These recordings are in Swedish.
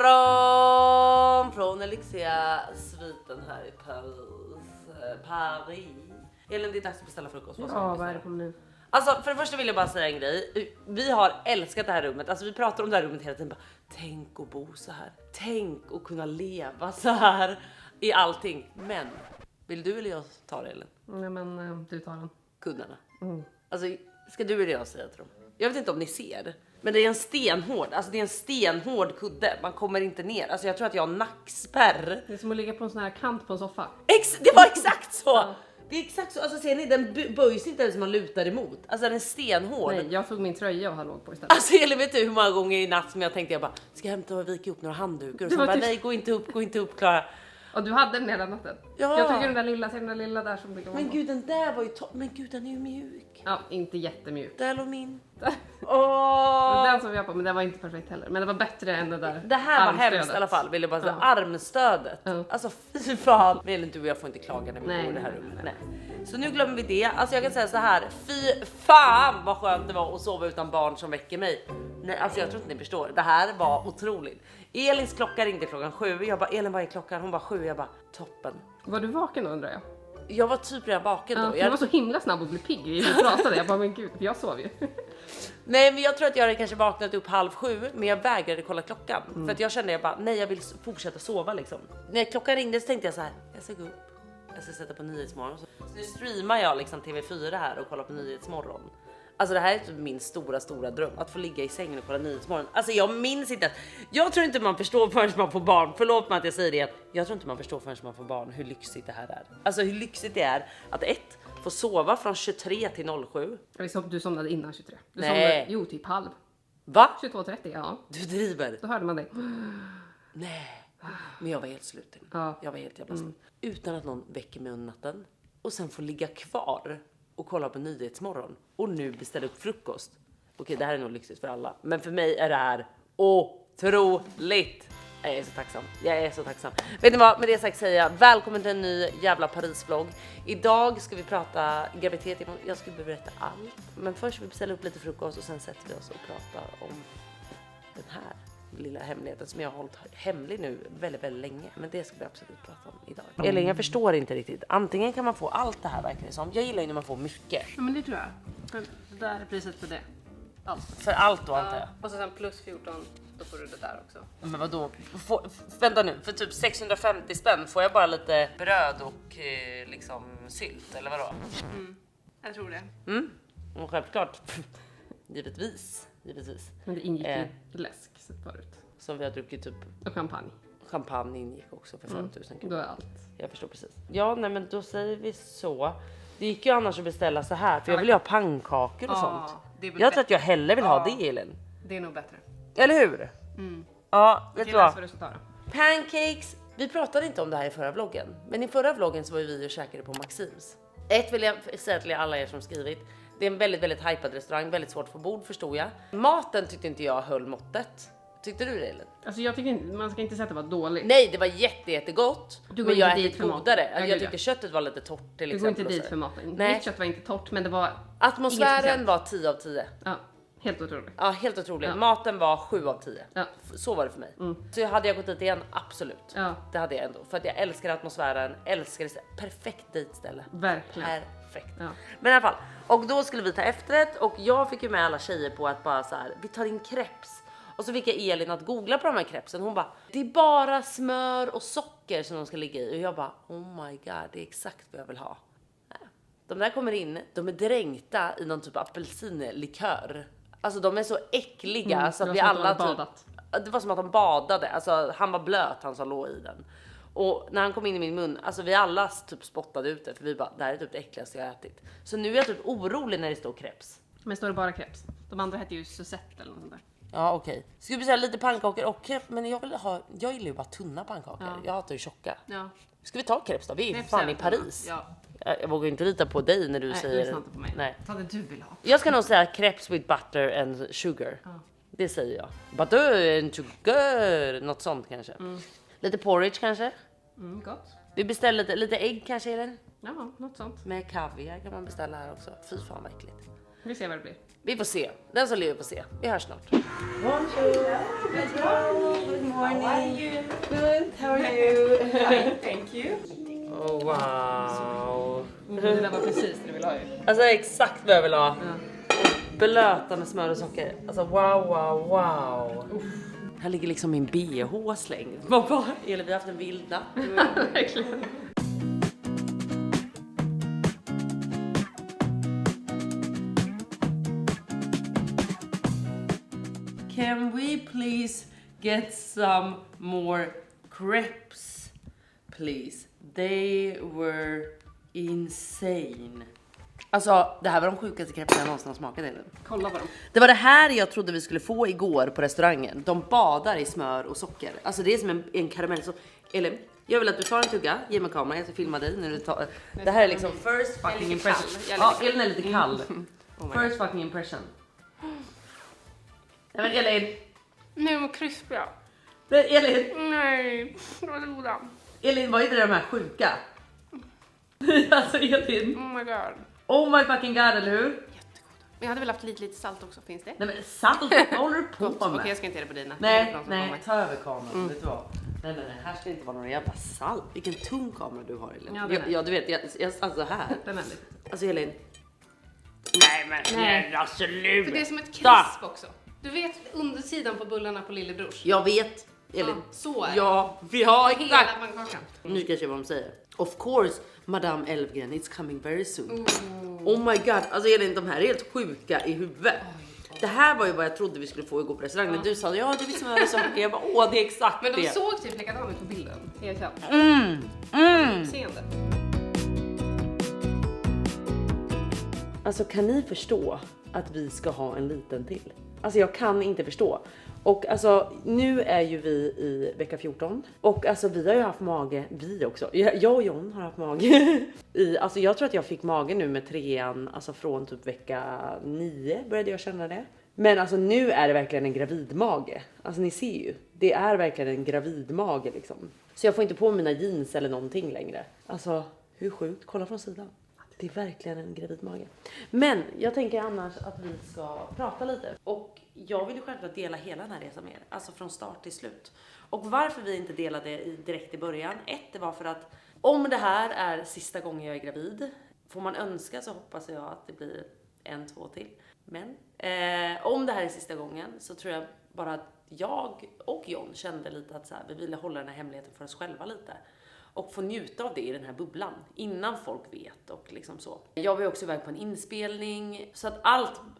morgon från Elixia-sviten här i Paris. Elin, det är dags att beställa frukost. Ja, vad är det på menyn? Alltså, för det första vill jag bara säga en grej. Vi har älskat det här rummet. Alltså, vi pratar om det här rummet hela tiden. Bara, tänk att bo så här. Tänk att kunna leva så här i allting. Men, vill du eller jag ta det, Elin? Nej, men du tar den. Kuddarna. Alltså, ska du eller jag säga till dem? Jag vet inte om ni ser. Men det är en stenhård kudde. Man kommer inte ner. Alltså jag tror att jag har nackspärr. Det är som att ligga på en sån här kant på en soffa. Det var exakt så! Ja. Det är exakt så. Alltså ser ni, den böjs inte ens som man lutar emot. Alltså den är stenhård. Nej, jag tog min tröja och han låg på istället. Alltså Elin, vet du hur många gånger i natt som jag tänkte jag bara ska jag hämta och vika upp några handdukar och så bara nej, gå inte upp Klara. Och du hade den hela natten. Ja. Jag tog den där lilla där som ligger. Men gud, den där var ju men gud, den är ju mjuk. Ja, inte jättemjuk. Där låg min. Den som vi har på, men den var inte perfekt heller. Men det var bättre än det där. Det här var armstödet. hemskt i alla fall, vill jag bara säga. Ja. Armstödet. Ja. Alltså fy fan. Men du och jag får inte klaga när vi Nej, bor i det här nej, rummet. nej. Nej. Så nu glömmer vi det. Alltså jag kan säga så här. Fy fan vad skönt det var att sova utan barn som väcker mig. Nej, alltså jag tror inte ni förstår. Det här var otroligt. Elins klocka ringde klockan 7. Jag bara, Elin, vad är klockan? Hon bara 7. Jag bara, toppen. Var du vaken då, undrar jag? Jag var typ redan vaken Ja, då. för Jag du var så himla snabb att bli pigg i hur du pratade. Jag bara, men gud, jag sov ju. Nej, men jag tror att jag hade kanske vaknat upp 6:30, men jag vägrade kolla klockan. För att jag kände jag bara, nej, jag vill fortsätta sova liksom. När klockan ringde så tänkte jag så här, jag ska gå upp. Jag ska sätta på Nyhetsmorgon. Så nu streamar jag liksom TV4 här och kollar på Nyhetsmorgon. Alltså det här är typ min stora dröm. Att få ligga i sängen och kolla Nyhetsmorgon. Alltså jag minns inte. Jag tror inte man förstår förrän man får barn. Förlåt mig att jag säger det. Jag tror inte man förstår förrän man får barn hur lyxigt det här är. Alltså hur lyxigt det är att få sova från 23 till 07. Du somnade innan 23. Du Nej. somnade, jo, typ halv. Va? 22:30, ja. Du driver. Då hörde man det. Nej, men jag var helt slut. Ja. Jag var helt jävla slut. Utan att någon väcker mig under natten. Och sen få ligga kvar och kolla på Nyhetsmorgon. Och nu beställa upp frukost. Okej, det här är nog lyxigt för alla. Men för mig är det här otroligt. Jag är så tacksam. Vet ni vad, med det sagt säger jag välkommen till en ny jävla Paris-vlogg. Idag ska vi prata graviditet. Jag ska berätta allt. Men först ska vi beställa upp lite frukost och sen sätter vi oss och pratar om den här lilla hemligheten som jag har hållit hemlig nu väldigt, väldigt länge. Men det ska vi absolut prata om idag. Elin, jag förstår inte riktigt. Antingen kan man få allt det här verkligen som. Jag gillar ju när man får mycket. Ja, men det tror jag. För det där är priset för det. Allt. För allt då antar jag. Och så sen plus 14, då får du det där också. Men vadå? Vänta nu, för typ 650 spänn får jag bara lite bröd och liksom sylt, eller vadå? Jag tror det. Och självklart. Givetvis. Men det ingick ju läsk förut. Som vi har druckit typ. Och champagne. Champagne ingick också för 5 000 kronor. Då är allt. Jag förstår precis. Ja, nej men då säger vi så. Det gick ju annars att beställa så här. För jag vill ju ha pannkakor och sånt. Jag tror att jag hellre vill ha det, Elin. Det är nog bättre. Eller hur? Ja, vet du vad? Vad du ska ta då. Pancakes. Vi pratade inte om det här i förra vloggen. Men i förra vloggen så var vi och käkade på Maxims. Vill jag säga till alla er som skrivit. Det är en väldigt, väldigt hypad restaurang. Väldigt svårt att få bord, förstod jag. Maten tyckte inte jag höll måttet. Tyckte du det, Elin? Alltså jag tycker inte, man ska inte säga att det var dåligt. Nej, det var jättegott. Du går men jag inte dit ätit för maten. godare. Ja, Jag gud, tyckte köttet var lite torrt till Du går exempel. inte dit för maten. Nej. Mitt kött var inte torrt, men det var Atmosfären var 10 av 10. Ja, helt otroligt. Ja, helt otroligt. Ja. Maten var 7 av 10. Ja. Så var det för mig. Så hade jag gått dit igen, absolut. Ja. Det hade jag ändå. För att jag älskar atmosfären, älskar det. Perfekt dejtställe. Verkligen. Perfekt. Ja. Men i alla fall. Och då skulle vi ta efterrätt och jag fick ju med alla tjejer på att bara så här, vi tar in crepes. Och så fick jag Elin att googla på de här crepesen. Hon bara, det är bara smör och socker som de ska ligga i. Och jag bara, oh my god, det är exakt vad jag vill ha. De där kommer in, de är dränkta i någon typ av apelsinlikör. Alltså de är så äckliga så att vi alla badat. Det var som att de badade. Alltså han var blöt, han som låg i den. Och när han kom in i min mun, alltså vi alla typ spottade ut det. För vi bara, det här är typ det äckligaste jag har ätit. Så nu är jag typ orolig när det står crepes. Men står det bara crepes? De andra heter ju Suzette eller något sånt där. Ja, okej. Ska vi beställa lite pannkakor och crepes? Men jag gillar ju bara tunna pannkakor. Ja. Jag hatar ju tjocka. Ja. Ska vi ta crepes då? Vi är Nej, fan i precis. Paris. Ja. Jag vågar inte lita på dig när du Nej, säger... lyssna inte på mig. Nej. Ta det du vill ha. Jag ska nog säga crepes with butter and sugar. Det säger jag. Butter and sugar. Något sånt kanske. Lite porridge kanske. Gott. Vi beställer lite ägg kanske, eller? Ja, något sånt. Med kaviar kan man beställa här också. Fy fan vad äckligt. Vi ser vad det blir. Vi får se. Den som lever får se. Vi hörs snart. Bonjour. Good morning. morning. How are you? Good, how are you? Fine, thank you. Oh, wow. Det där var precis det du ville ha ju. Alltså exakt vad jag vill ha. Ja. Blöta med smör och socker. Alltså wow. Här ligger liksom min BH slängd. Eller vi har haft en vild natt. Verkligen. Can we please get some more crepes? Please. They were insane. Alltså, det här var de sjukaste crepes jag någonsin har smakat i. Kolla på dem. Det var det här jag trodde vi skulle få igår på restaurangen. De badar i smör och socker. Alltså det är som en karamell. Eller, jag vill att du tar en tugga, ge mig kameran, jag ska filma dig när du tar. Det här är liksom first fucking impression. Ja, Elin är lite kall. First fucking impression. Nej men Elin. Nu är de krispiga. Elin, Nej, de var så goda. Elin, vad är det de här sjuka? Alltså Elin. Oh my god. Oh my fucking god, eller hur? Jättegoda. Men jag hade väl haft lite salt också, finns det? Nej men salt, vad håller du på Gott. Okej, med? jag ska inte göra det på dina. Det är Nej, för de som nej, kommer. ta över kameran, vet du vad? Nej, här ska det inte vara några jävla salt. Vilken tung kamera du har, Elin. Ja, den är. Ja, du vet, jag alltså här. Den är lite. Alltså Elin. Nej men alltså För sluta. det är som ett krisp också. Du vet undersidan på bullarna på Lillebrors? Jag vet, Elin. Ja, så är det. Ja, vi har Hela exakt. pannkakan. Nu ska jag se vad de säger. Of course, Madame Elfgren, it's coming very soon. Oh my god, alltså Elin, de här är helt sjuka i huvudet. Det här var ju vad jag trodde vi skulle få igår på restaurangen. Men du sa, ja det är smör och socker. Jag bara, åh det är exakt Men de det. såg typ likadana ut på bilden. Helt klart. Seende. Alltså kan ni förstå att vi ska ha en liten till? Alltså jag kan inte förstå. Och alltså nu är ju vi i vecka 14. Och alltså vi har ju haft mage, vi också. Jag och John har haft mage. Alltså jag tror att jag fick mage nu med 3:an. Alltså från typ vecka 9 började jag känna det. Men alltså nu är det verkligen en gravidmage. Alltså ni ser ju. Det är verkligen en gravidmage liksom. Så jag får inte på mina jeans eller någonting längre. Alltså hur sjukt, kolla från sidan. Det är verkligen en gravidmage. Men jag tänker annars att vi ska prata lite. Och jag vill ju självklart dela hela den här resan med er. Alltså från start till slut. Och varför vi inte delade direkt i början. Det var för att om det här är sista gången jag är gravid. Får man önska så hoppas jag att det blir 1-2 till. Men om det här är sista gången så tror jag bara att jag och John kände lite att så här, vi ville hålla den här hemligheten för oss själva lite. Och få njuta av det i den här bubblan innan folk vet och liksom så. Jag var ju också iväg på en inspelning så att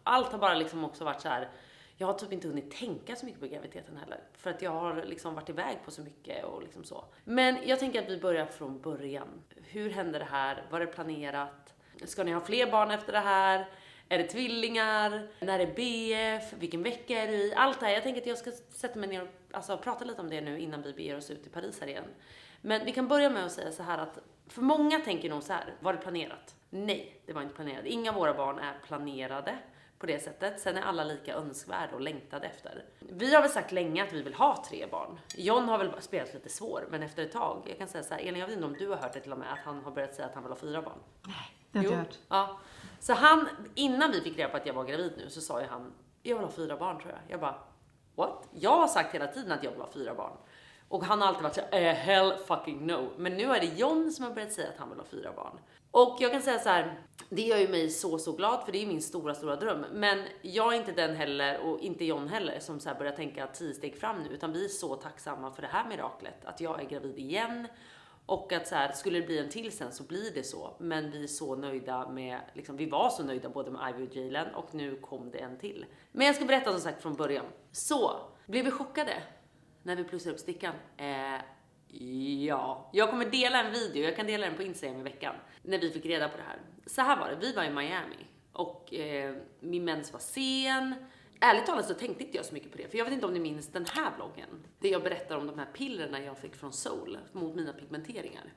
allt har bara liksom också varit så här. Jag har typ inte hunnit tänka så mycket på graviditeten heller för att jag har liksom varit iväg på så mycket och liksom så. Men jag tänker att vi börjar från början. Hur hände det här? Var det planerat? Ska ni ha fler barn efter det här? Är det tvillingar? När är BF? Vilken vecka är du i? Allt det här. Jag tänker att jag ska sätta mig ner och alltså, prata lite om det nu innan vi beger oss ut till Paris här igen. Men vi kan börja med att säga så här att för många tänker nog så här, var det planerat? Nej, det var inte planerat. Inga av våra barn är planerade på det sättet. Sen är alla lika önskvärda och längtade efter. Vi har väl sagt länge att vi vill ha 3 barn. John har väl spelat lite svår, men efter ett tag, jag kan säga så här, Elin, jag vet inte om du har hört det till och med att han har börjat säga att han vill ha 4 barn. Nej, det har jag inte hört. Ja. Så han, innan vi fick reda på att jag var gravid nu så sa ju han, jag vill ha 4 barn tror jag. Jag bara, what? Jag har sagt hela tiden att jag vill ha 4 barn. Och han har alltid varit så hell fucking no. Men nu är det John som har börjat säga att han vill ha 4 barn. Och jag kan säga så här, det gör ju mig så glad för det är min stora dröm. Men jag är inte den heller och inte John heller som så här börjar tänka 10 steg fram nu. Utan vi är så tacksamma för det här miraklet. Att jag är gravid igen. Och att så här, skulle det bli en till sen så blir det så. Men vi är så nöjda med, liksom, vi var så nöjda både med Ivy och Jalen och nu kom det en till. Men jag ska berätta som sagt från början. Så, blev vi chockade när vi plussade upp stickan? Ja, jag kommer dela en video, jag kan dela den på Instagram i veckan. När vi fick reda på det här. Så här var det, vi var i Miami och min mens var sen. Ärligt talat så tänkte inte jag så mycket på det. För jag vet inte om ni minns den här vloggen. Där jag berättar om de här pillerna jag fick från Soul mot mina pigmenteringar.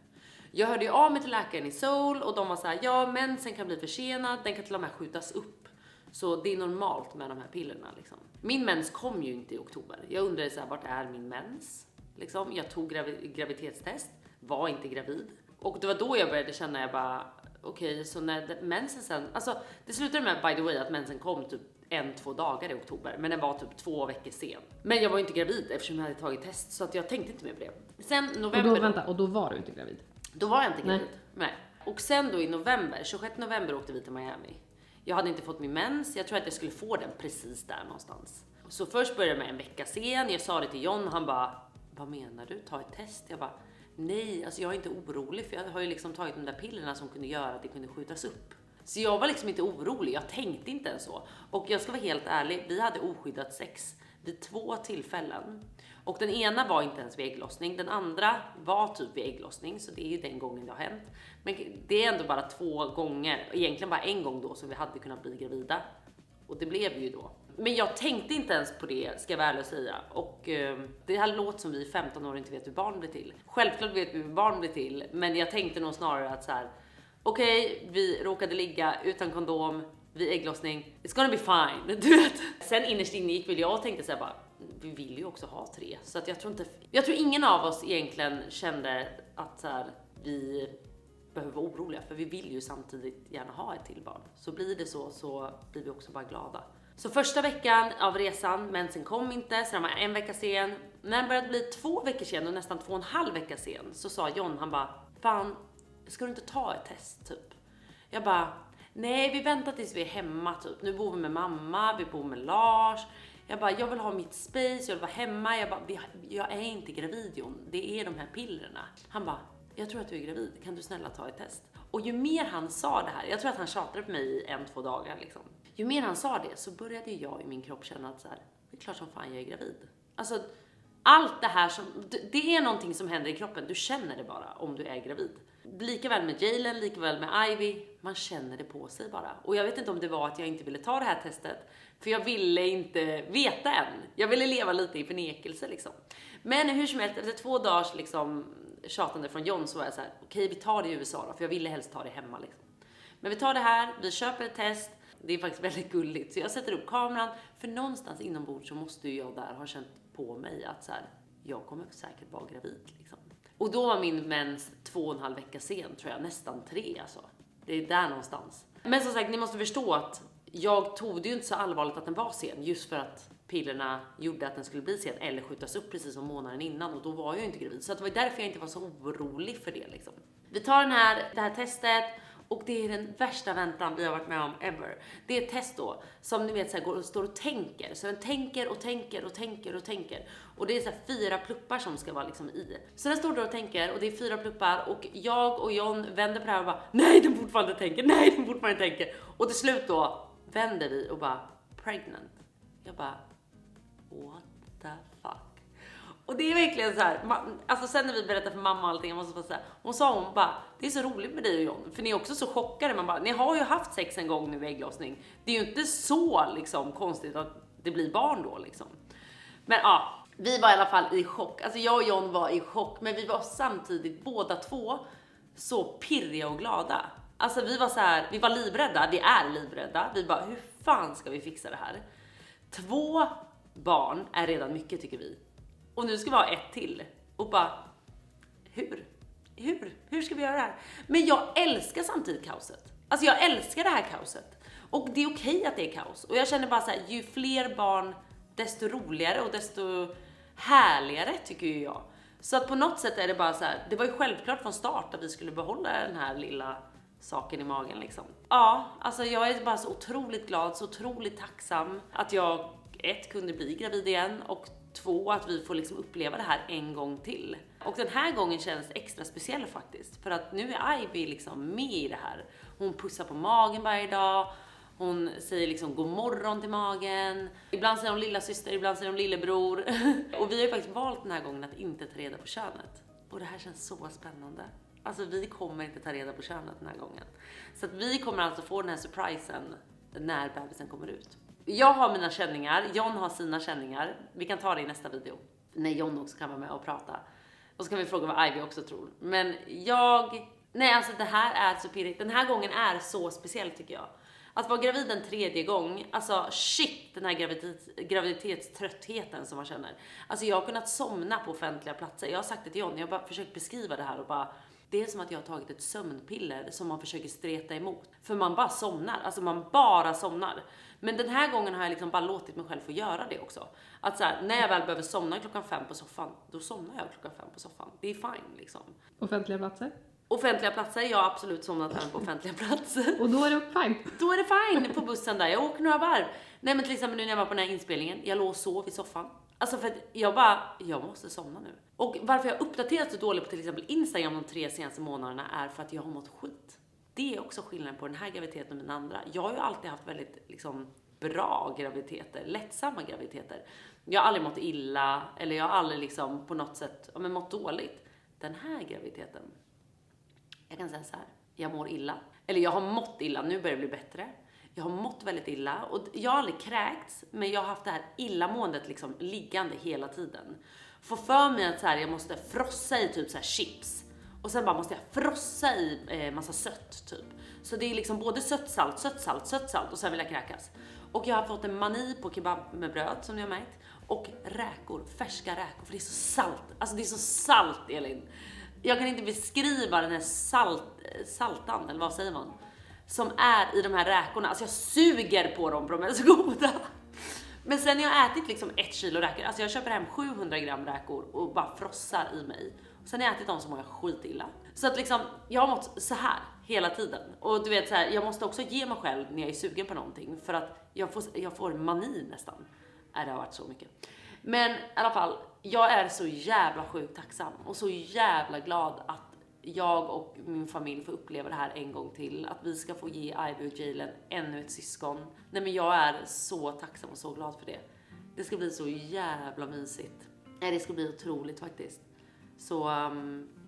Jag hörde ju av mig till läkaren i Soul och de var så här, ja mensen kan bli försenad, den kan till och med skjutas upp. Så det är normalt med de här pillerna liksom. Min mens kom ju inte i oktober. Jag undrade så här, vart är min mens? Liksom, jag tog graviditetstest, var inte gravid. Och det var då jag började känna, jag bara, okej, så när mensen sen, alltså det slutade med by the way att mensen kom typ 1-2 dagar i oktober, men den var typ 2 veckor sen. Men jag var inte gravid eftersom jag hade tagit test, så att jag tänkte inte mer på det. Sen november... Och då var du inte gravid? Då var jag inte gravid. Nej. Och sen då i november, 26 november åkte vi till Miami. Jag hade inte fått min mens, jag tror att jag skulle få den precis där någonstans. Så först började jag med en vecka sen, jag sa det till John, han bara, vad menar du? Ta ett test? Jag bara, nej, alltså jag är inte orolig, för jag har ju liksom tagit de där pillerna som kunde göra att det kunde skjutas upp. Så jag var liksom inte orolig, jag tänkte inte ens så. Och jag ska vara helt ärlig, vi hade oskyddat sex vid 2 tillfällen. Och den ena var inte ens vid ägglossning, den andra var typ vid ägglossning, så det är ju den gången det har hänt. Men det är ändå bara 2 gånger, egentligen bara en gång då som vi hade kunnat bli gravida. Och det blev ju då. Men jag tänkte inte ens på det, ska jag väl säga. Och det här låter som vi 15 år inte vet hur barn blir till. Självklart vet vi hur barn blir till, men jag tänkte nog snarare att så här: okej, vi råkade ligga utan kondom vid ägglossning. It's gonna be fine, du vet. Sen innerst inne gick väl jag och tänkte så här bara, vi vill ju också ha 3. Så att jag tror ingen av oss egentligen kände att så här, vi behöver vara oroliga, för vi vill ju samtidigt gärna ha ett till barn. Så blir det så blir vi också bara glada. Så första veckan av resan, mensen kom inte, så den var 1 vecka sen. När den började bli 2 veckor sen och nästan 2,5 veckor sen, så sa John, han bara, fan, ska du inte ta ett test typ? Jag bara, nej, vi väntar tills vi är hemma typ. Nu bor vi med mamma, vi bor med Lars. Jag bara, jag vill ha mitt space, jag vill vara hemma. Jag bara, jag är inte gravid, John. Det är de här pillerna. Han bara, jag tror att du är gravid. Kan du snälla ta ett test? Och ju mer han sa det här, jag tror att han tjatade på mig i 1-2 dagar liksom. Ju mer han sa det, så började jag i min kropp känna att så här, det är klart som fan jag är gravid. Alltså, allt det här som, det är någonting som händer i kroppen. Du känner det bara om du är gravid. Lika väl med Jalen, lika väl med Ivy. Man känner det på sig bara. Och jag vet inte om det var att jag inte ville ta det här testet, för jag ville inte veta än. Jag ville leva lite i förnekelse liksom. Men hur som helst, efter 2 dagars liksom tjatande från John, så var jag så här: okej, vi tar det i USA då, för jag ville helst ta det hemma liksom. Men vi tar det här, vi köper ett test. Det är faktiskt väldigt gulligt. Så jag sätter upp kameran, för någonstans inombords så måste ju jag där ha känt på mig att så här, jag kommer säkert vara gravid liksom. Och då var min mens 2,5 veckor sen, tror jag, nästan 3 alltså. Det är där någonstans. Men som sagt, ni måste förstå att jag tog det ju inte så allvarligt att den var sen, just för att pillerna gjorde att den skulle bli sen eller skjutas upp precis som månaden innan, och då var jag ju inte gravid. Så att det var därför jag inte var så orolig för det liksom. Vi tar det här testet. Och det är den värsta väntan vi har varit med om ever. Det är ett test då, som ni vet så här, går och står och tänker. Så den tänker och tänker och tänker och tänker. Och det är så här 4 pluppar som ska vara liksom i. Så den står då och tänker, och det är 4 pluppar. Och jag och John vänder på det här och bara, nej, den fortfarande tänker, nej, den fortfarande tänker. Och till slut då vänder vi och bara, pregnant. Jag bara, what the fuck? Och det är verkligen så här, alltså sen när vi berättar för mamma och allting, jag måste bara säga, hon bara, det är så roligt med dig och John, för ni är också så chockade. Man bara, ni har ju haft sex en gång nu vid ägglossning. Det är ju inte så liksom konstigt att det blir barn då liksom. Men ja, vi var i alla fall i chock. Alltså jag och John var i chock, men vi var samtidigt båda två så pirriga och glada. Alltså vi var så här, vi var livrädda, vi är livrädda. Vi bara, hur fan ska vi fixa det här? 2 barn är redan mycket, tycker vi. Och nu ska vi ha 1 till. Och bara, hur ska vi göra det här? Men jag älskar samtidigt kaoset. Alltså jag älskar det här kaoset. Och det är okej att det är kaos. Och jag känner bara så här, ju fler barn, desto roligare och desto härligare, tycker ju jag. Så att på något sätt är det bara så här, det var ju självklart från start att vi skulle behålla den här lilla saken i magen liksom. Ja, alltså jag är bara så otroligt glad, så otroligt tacksam att jag 1 kunde bli gravid igen, och 2 att vi får liksom uppleva det här en gång till. Och den här gången känns extra speciell faktiskt, för att nu är Ivy liksom med i det här. Hon pussar på magen varje dag. Hon säger liksom god morgon till magen. Ibland säger hon lilla syster, ibland säger hon lillebror. Och vi har ju faktiskt valt den här gången att inte ta reda på könet. Och det här känns så spännande. Alltså vi kommer inte ta reda på könet den här gången. Så att vi kommer alltså få den här surprisen när bebisen kommer ut. Jag har mina känningar, John har sina känningar. Vi kan ta det i nästa video, när John också kan vara med och prata. Och så kan vi fråga vad Ivy också tror. Men alltså det här är så pirrigt. Den här gången är så speciell, tycker jag. Att vara gravid en 3:e gång, alltså shit, den här graviditetströttheten som man känner. Alltså jag har kunnat somna på offentliga platser. Jag har sagt det till John, jag har bara försökt beskriva det här och bara, Det är som att jag har tagit ett sömnpiller som man försöker streta emot. För man bara somnar, alltså man bara somnar. Men den här gången har jag liksom bara låtit mig själv få göra det också. Att så här, när jag väl behöver somna 5 på soffan, då somnar jag 5 på soffan. Det är fine liksom. Offentliga platser? Offentliga platser, jag har absolut somnat även på offentliga platser. Och då är det fine? Då är det fine på bussen där, jag åker några varv. Nej men till exempel nu när jag var på den här inspelningen, jag låg och sov i soffan. Alltså för att jag måste somna nu. Och varför jag uppdaterat så dåligt på till exempel Instagram de 3 senaste månaderna är för att jag har mått skit. Det är också skillnaden på den här graviditeten och min andra. Jag har ju alltid haft väldigt liksom bra graviditeter, lättsamma graviditeter. Jag har aldrig mått illa eller jag har aldrig liksom på något sätt mått dåligt. Den här graviditeten, jag kan säga så här, jag mår illa. Eller jag har mått illa, nu börjar det bli bättre. Jag har mått väldigt illa och jag har aldrig kräkts, men jag har haft det här illamåendet liksom liggande hela tiden. Får för mig att så här, jag måste frossa i typ så här chips. Och sen bara måste jag frossa i massa sött typ. Så det är liksom både sött, salt och sen vill jag kräkas. Och jag har fått en mani på kebab med bröd som ni har märkt. Och räkor, färska räkor, för det är så salt. Alltså det är så salt, Elin. Jag kan inte beskriva den här saltan, eller vad säger man? Som är i de här räkorna. Alltså jag suger på dem för de är så goda. Men sen när jag har ätit liksom 1 kilo räkor. Alltså jag köper hem 700 gram räkor och bara frossar i mig. Sen när jag ätit dem så mår jag skitilla. Så att liksom, jag har mått så här hela tiden. Och du vet så här, jag måste också ge mig själv när jag är sugen på någonting. För att jag får mani nästan. Det har varit så mycket. Men i alla fall, jag är så jävla sjukt tacksam. Och så jävla glad att jag och min familj får uppleva det här en gång till. Att vi ska få ge Ivy och Jalen ännu ett syskon. Nej men jag är så tacksam och så glad för det. Det ska bli så jävla mysigt. Nej, det ska bli otroligt faktiskt. Så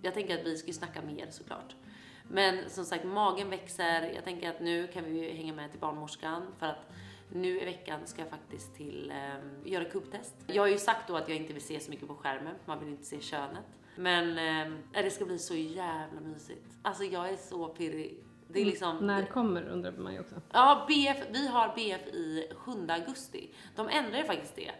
jag tänker att vi ska snacka mer såklart. Men som sagt, magen växer. Jag tänker att nu kan vi hänga med till barnmorskan. För att nu i veckan ska jag faktiskt till göra kubbtest. Jag har ju sagt då att jag inte vill se så mycket på skärmen. Man vill inte se könet. Men det ska bli så jävla mysigt. Alltså jag är så pirrig. Det är liksom, när kommer undrar man ju också. Ja, vi har BF i 7 augusti. De ändrade faktiskt det.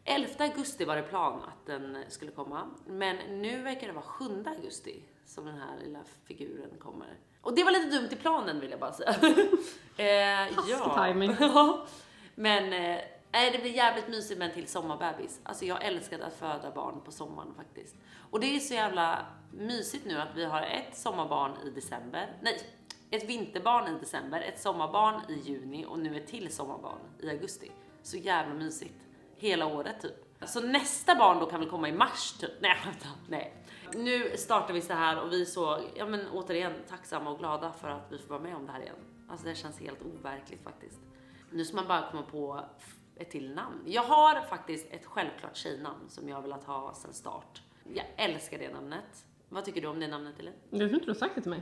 11 augusti var det plan att den skulle komma. Men nu verkar det vara 7 augusti som den här lilla figuren kommer. Och det var lite dumt i planen vill jag bara säga. Ja. Timing. Men det blir jävligt mysigt med en till sommarbebis. Alltså jag älskade att föda barn på sommaren faktiskt. Och det är så jävla mysigt nu att vi har ett sommarbarn i december. Nej, ett vinterbarn i december, ett sommarbarn i juni och nu ett till sommarbarn i augusti. Så jävla mysigt. Hela året typ. Så nästa barn då kan väl komma i mars typ. Nej. Nu startar vi så här och vi är så, återigen tacksamma och glada för att vi får vara med om det här igen. Alltså det känns helt overkligt faktiskt. Nu ska man bara komma på ett till namn. Jag har faktiskt ett självklart tjejnamn som jag vill att ha sedan start. Jag älskar det namnet. Vad tycker du om det namnet, eller? Jag tror inte du har sagt det till mig.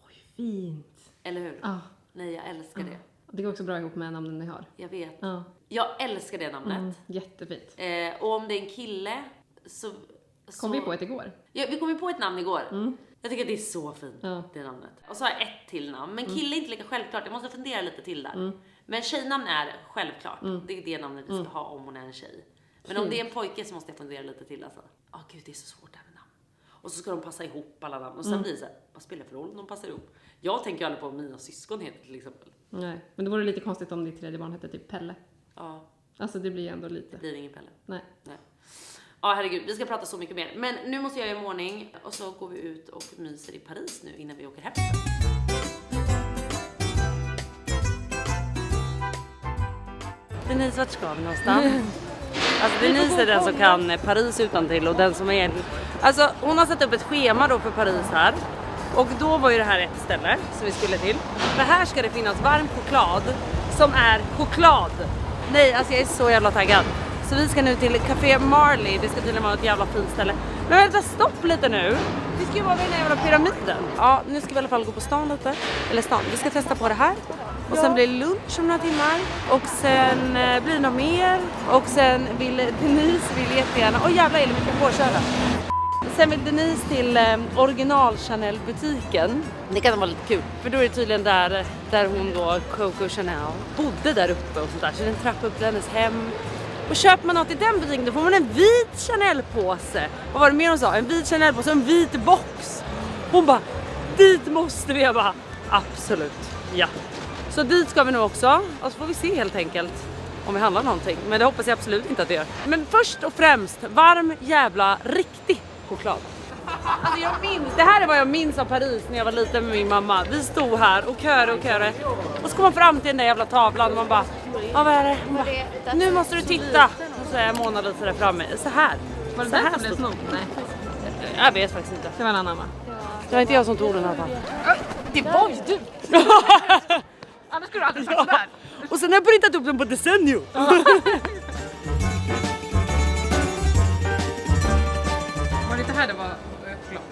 Oj, fint. Eller hur? Ja. Nej, jag älskar det. Det går också bra ihop med namnen ni har. Jag vet. Ja. Jag älskar det namnet. Jättefint. Och om det är en kille så... Kom vi på ett igår? Ja, vi kom ju på ett namn igår. Jag tycker att det är så fint, Ja. det namnet. Och så har jag ett till namn. Men kille är inte lika självklart. Jag måste fundera lite till där. Men tjejnamn är självklart. Det är det namnet vi ska ha om hon är en tjej. Men om det är en pojke så måste jag fundera lite till alltså. Gud, det är så svårt det här med namn. Och så ska de passa ihop alla namn. Och sen blir det så här, vad spelar det för roll om de passar ihop? Jag tänker aldrig på om mina syskon heter till exempel. Nej, men det vore lite konstigt om ditt tredje barn hette typ Pelle. Ja. Alltså det blir ändå lite. Det blir ingen Pelle. Nej. Ja, herregud, vi ska prata så mycket mer. Men nu måste jag göra i ordning och så går vi ut och myser i Paris nu innan vi åker hem. Denise, vart ska vi någonstans? Alltså Denise är den som kan Paris utan till och den som är... Alltså hon har satt upp ett schema då för Paris här. Och då var ju det här ett ställe som vi skulle till. För här ska det finnas varm choklad som är choklad. Nej, alltså jag är så jävla taggad. Så vi ska nu till Café Marley. Det ska tydligen vara ett jävla fint ställe. Men vänta, stopp lite nu. Vi ska ju vara vid den jävla pyramiden. Ja, nu ska vi i alla fall gå på stan lite. Eller stan. Vi ska testa på det här. Och sen blir det lunch om några timmar. Och sen blir det något mer. Och sen vill Denise jättegärna. Åh jävlar, är det mycket påköra. Sen vill Denise till original Chanel-butiken. Det kan vara lite kul. För då är det tydligen där hon då, Coco Chanel, bodde där uppe och sånt där. Så det är en trappa upp till hennes hem. Och köper man något i den butiken då får man en vit Chanel-påse. Vad var det mer hon sa? En vit Chanel-påse och en vit box. Hon bara, dit måste vi. Jag bara, absolut, ja. Så dit ska vi nu också. Och så får vi se helt enkelt om vi handlar någonting. Men det hoppas jag absolut inte att det gör. Men först och främst, varm jävla riktig choklad. Alltså jag minns, det här är vad jag minns av Paris när jag var liten med min mamma. Vi stod här och körde. Och så kom man fram till den där jävla tavlan och man bara, ja vad är det? Bara, nu måste du titta. Och så är jag Mona lite där framme. Så här. Var det där som blev snodd? Nej. Jag vet faktiskt inte. Det var en annan va? Det var inte jag som tog den här fall. Det var ju du! Annars skulle du aldrig sagt sådär. Och sen har jag printat upp den på decennium. Var det inte här det var choklad?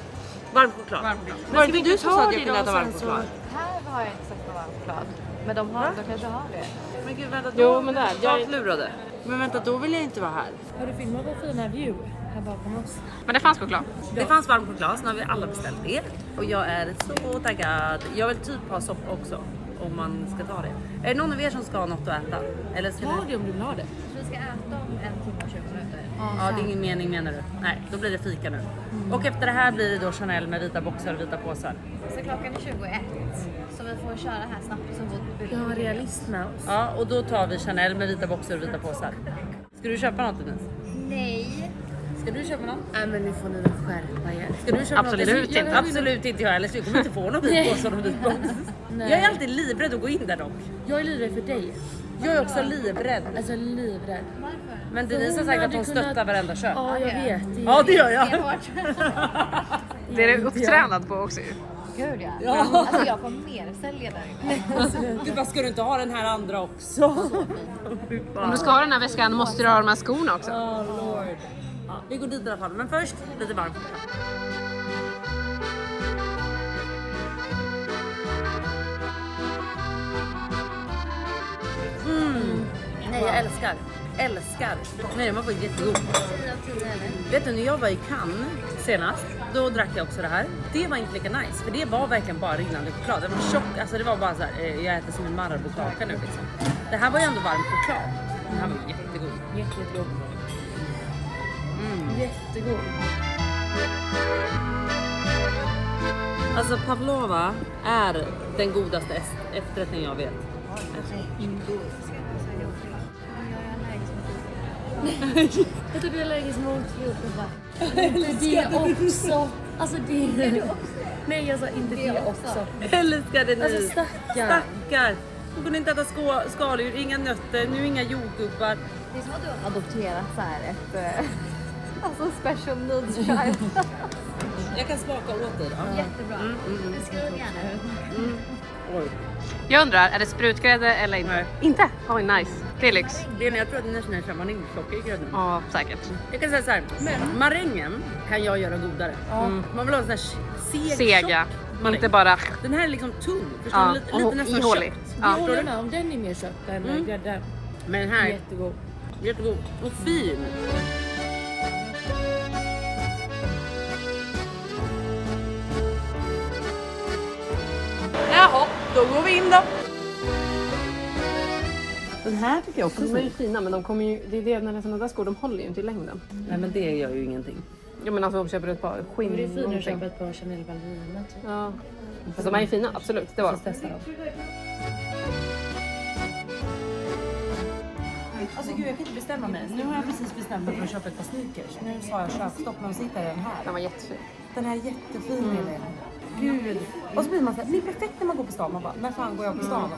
Varm choklad. Varm choklad. Var det inte du som sa att jag kunde äta varm choklad? Här har jag inte sagt någon varm choklad. Men de kanske har det. Men gud vänta, Jo, men där. Jag lurade. Men vänta, då vill jag inte vara här. Har du filmat vår fina view här bakom oss? Men det fanns choklad. Det fanns varm choklad, så nu har vi alla beställt det. Och jag är så taggad. Jag vill typ ha soppa också. Om man ska ta det. Är det någon av er som ska ha något att äta? Eller ska Ta det om du vill ha det. Vi ska äta om 1 timme och 20 minuter. Ja, det är ingen mening menar du? Nej, då blir det fika nu. Och efter det här blir det då Chanel med vita boxar och vita påsar. Så klockan är 21. Så vi får köra här snabbt som vårt Jag har realist med oss. Ja, och då tar vi Chanel med vita boxar och vita påsar. Ska du köpa något Denise? Nej. Ska du köpa något? Nej men nu får ni väl skärpa er. Ska du köpa Absolut något? inte. Absolut inte jag heller, så jag kommer inte få någon vit påse och någon vit box. Jag är alltid livrädd att gå in där dock. Jag är livrädd för dig. Jag är också livrädd. Alltså livrädd. Men Denise har sagt att hon stöttar varenda köp. Ja jag vet. Ja, det gör Det är jag. hårt. Det är du upptränad på också ju. Gud ja. Alltså jag kommer mer sälja där inne. Du bara, ska du inte ha den här andra också? Om du ska ha den här väskan måste du ha de här skorna också. Oh lord. Ja, vi går dit i alla fall, men först lite varmt. Nej, jag älskar. Nej, den var faktiskt jättegod. 10 av 10 eller? Vet du, när jag var i Cannes senast, då drack jag också det här. Det var inte lika nice, för det var verkligen bara rinnande choklad. Den var tjock, alltså det var bara så här, jag äter som en Marabou-kaka nu liksom. Det här var ju ändå varm choklad. Den här var jättegod. Jättegod. Jättegod. Alltså pavlova är den godaste efterrätten jag vet. Jag tror du är allergisk mot jordgubbar. Det också. Alltså det. Nej jag sa inte det också. Älskar det ni. Alltså stackar. Hon kunde inte äta skaldjur, inga nötter, nu inga jordgubbar. Det är som att du har adopterat så här ett alltså special needs child. Jag kan smaka åt dig då. Jättebra. Skriv gärna ut. Oj. Jag undrar, är det sprutgrädde eller inte? Nej. Inte? Oj nice. Det är lyx. Lena, jag tror att det nästan är vaniljsocker i grädden. Ja, säkert. Jag kan säga så här, marängen kan jag göra godare. Man vill ha en sån här Sega. maräng. Inte bara... Den här är liksom tunn, förstår Ja, du? Lite och nästan ihålig. köpt. Jag Ja. håller med om den är mer kött än grädde. Men den här är Jättegod. jättegod och fin. Jaha, då går vi in då. Den här tycker jag också De är ju fina men de kommer ju... Det är det när det är såna där skor, de håller ju inte i längden. Nej men det gör ju ingenting. Jo men alltså om du köper ett par skinn. Det är finare att någonting. köpa ett par Chanel Ballerina typ. Ja. Fast de är ju fina, absolut. Det var de. Testa dem. Alltså gud, jag kan inte bestämma mig. Nu har jag precis bestämt mig för att köpa ett par sneakers. Nu sa jag köpstopp, men de sitter den här. Den var jättefin. Den här är jättefin Helena. Gud. Och så blir man så här, det är perfekt när man går på stan. Man bara, när fan går jag på stan?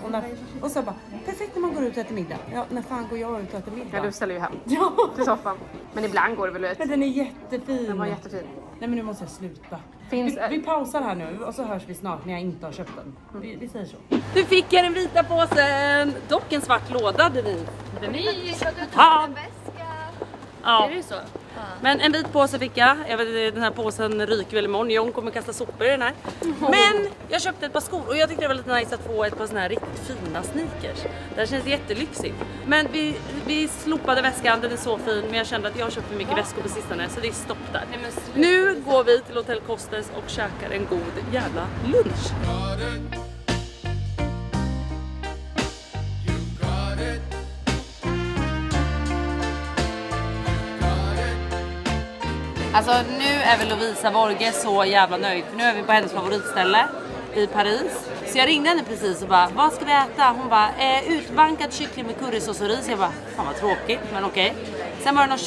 Och så bara, perfekt när man går ut och äter middag. Ja, när fan går jag ut och äter middag? Ja, du ställer ju hem Ja. till soffan. Men ibland går det väl ut. Men den är jättefin. Den var jättefin. Nej men nu måste jag sluta. Finns- Vi pausar här nu och så hörs vi snart när jag inte har köpt den. Vi säger så. Du fick jag den vita påsen. Dock en svart låda, Denise. Så att du Ja. tar en väska. Ja. Är det så? Men en vit påse fick jag. Jag vet, den här påsen ryker väl imorgon. John kommer kasta sopor i den här. Men jag köpte ett par skor och jag tyckte det var lite nice att få ett par såna här riktigt fina sneakers. Det här känns jättelyxigt. Men vi slopade väskan, den är så fin. Men jag kände att jag har köpt för mycket väskor på sistone så det är stopp där. Nu går vi till Hotel Costes och käkar en god jävla lunch. Alltså nu är väl Lovisa Borge så jävla nöjd. För nu är vi på hennes favoritställe i Paris. Så jag ringde henne precis och bara, vad ska vi äta? Hon bara, utbankad kyckling med currysås och ris. Jag bara, fan vad tråkigt, men okej. Sen var det någon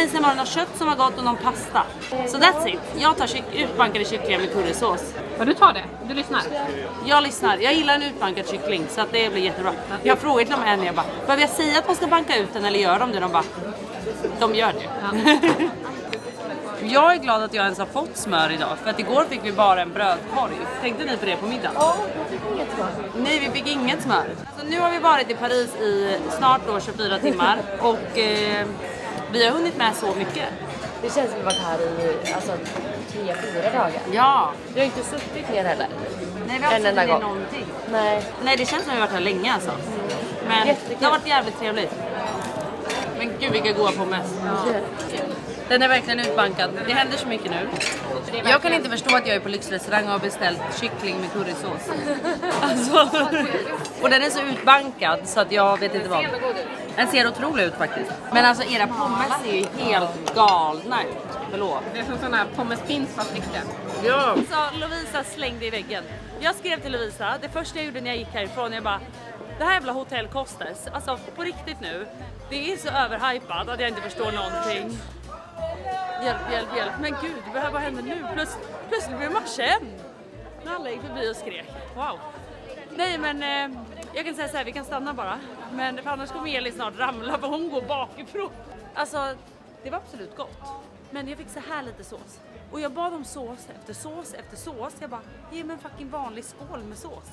sen var det någon kött som var gott och någon pasta. Så that's it. Jag tar utbankade kycklingar med currysås. Ja, du tar det. Du lyssnar. Jag lyssnar. Jag gillar en utbankad kyckling så att det blir jättebra. Jag frågade till dem henne, jag bara, behöver jag säga att man ska banka ut den eller gör de det? De bara, de gör det. Ja. Jag är glad att jag ens har fått smör idag, för att igår fick vi bara en brödkorg. Tänkte ni på det på middagen? Ja, jag fick inget smör. Nej, vi fick inget smör. Alltså, nu har vi varit i Paris i snart då 24 timmar och vi har hunnit med så mycket. Det känns som vi varit här i alltså 3-4 dagar. Ja. Du har inte suttit ner heller. Nej, vi har inte suttit ner någonting. Nej. Nej, det känns som vi har varit här länge alltså. Men Jättekul. det har varit jävligt trevligt. Men gud vilka goda pommes. Ja. Den är verkligen utbankad. Det händer så mycket nu. Jag kan inte förstå att jag är på lyxrestaurang och har beställt kyckling med currysås. Alltså, och den är så utbankad så att jag vet inte vad. Den ser otrolig ut faktiskt. Men alltså era pommes ser ju helt galna ut. Förlåt. Det är som sådana här pommes pins fast riktiga. Ja. Så Lovisa slängde i väggen. Jag skrev till Lovisa, det första jag gjorde när jag gick härifrån, jag bara, det här jävla hotell Kostas, alltså på riktigt nu, det är så överhypat att jag inte förstår någonting. Hjälp. Men gud, vad händer nu? Plötsligt blir det match igen. När alla gick förbi och skrek. Wow. Nej, men jag kan säga så här, vi kan stanna bara. Men för annars kommer Elin snart ramla för hon går bakifrån. Alltså, det var absolut gott. Men jag fick så här lite sås. Och jag bad om sås efter sås efter sås. Jag bara, ge mig en fucking vanlig skål med sås.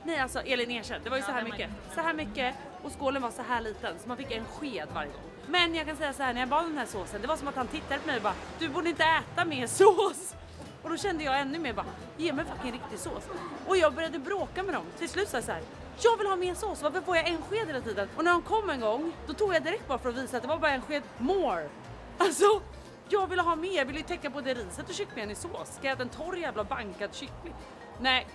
Nej, alltså Elin erkände, det var ju så här mycket. Så här mycket och skålen var så här liten. Så man fick en sked varje gång. Men jag kan säga så här, när jag bad om den här såsen, det var som att han tittade på mig och bara, du borde inte äta mer sås. Och då kände jag ännu mer bara, ge mig fucking riktig sås. Och jag började bråka med dem. Till slut sa jag så här, jag vill ha mer sås, varför får jag en sked hela tiden? Och när de kom en gång, då tog jag direkt bara för att visa att det var bara en sked more. Alltså, jag ville ha mer, jag ville ju täcka på det riset och kycklingen i sås. Ska jag äta en torr jävla bankad kyckling? Nej,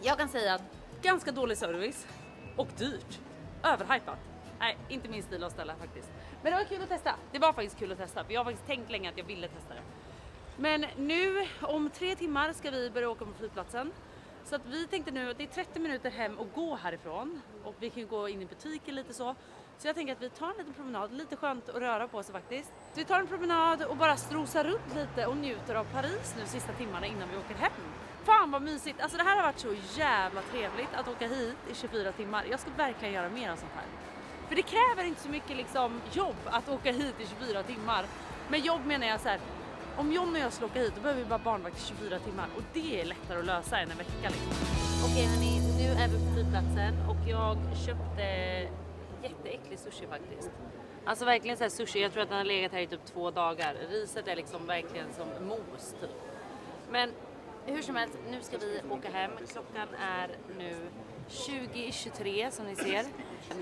jag kan säga att ganska dålig service och dyrt. Överhypat. Nej, inte min stil att ställa faktiskt. Men det var kul att testa. Det var faktiskt kul att testa, för jag har faktiskt tänkt länge att jag ville testa det. Men nu om 3 timmar ska vi börja åka på flygplatsen. Så att vi tänkte nu att det är 30 minuter hem och gå härifrån. Och vi kan ju gå in i butiken lite så. Så jag tänker att vi tar en liten promenad, lite skönt att röra på sig faktiskt. Så vi tar en promenad och bara strosar runt lite och njuter av Paris nu sista timmarna innan vi åker hem. Fan vad mysigt, alltså det här har varit så jävla trevligt att åka hit i 24 timmar. Jag ska verkligen göra mer av sånt här. För det kräver inte så mycket liksom jobb att åka hit i 24 timmar. Med jobb menar jag så här, om John och jag ska åka hit då behöver vi bara barnvakt i 24 timmar. Och det är lättare att lösa än en vecka liksom. Okej hörni, nu är vi på flygplatsen och jag köpte jätteäcklig sushi faktiskt. Alltså verkligen så här sushi, jag tror att den har legat här i typ 2 dagar. Riset är liksom verkligen som mos typ. Men hur som helst, nu ska vi åka hem. Klockan är nu 20:23 som ni ser.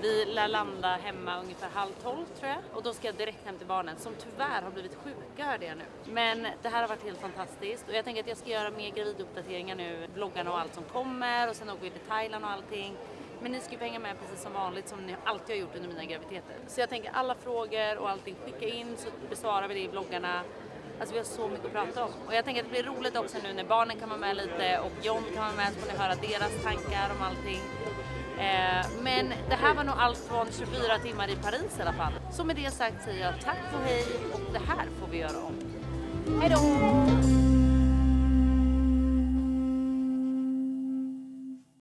Vi lär landa hemma ungefär 11:30 tror jag. Och då ska jag direkt hem till barnen som tyvärr har blivit sjuka, hörde jag nu. Men det här har varit helt fantastiskt. Och jag tänker att jag ska göra mer graviduppdateringar nu. Vloggarna och allt som kommer. Och sen åker vi till Thailand och allting. Men ni ska ju hänga med precis som vanligt som ni alltid har gjort under mina graviditeter. Så jag tänker alla frågor och allting skicka in så besvarar vi det i vloggarna. Alltså vi har så mycket att prata om. Och jag tänker att det blir roligt också nu när barnen kan vara med lite och John kan vara med så får ni höra deras tankar om allting. Men det här var nog allt från 24 timmar i Paris i alla fall. Så med det sagt säger jag tack och hej och det här får vi göra om. Hej då!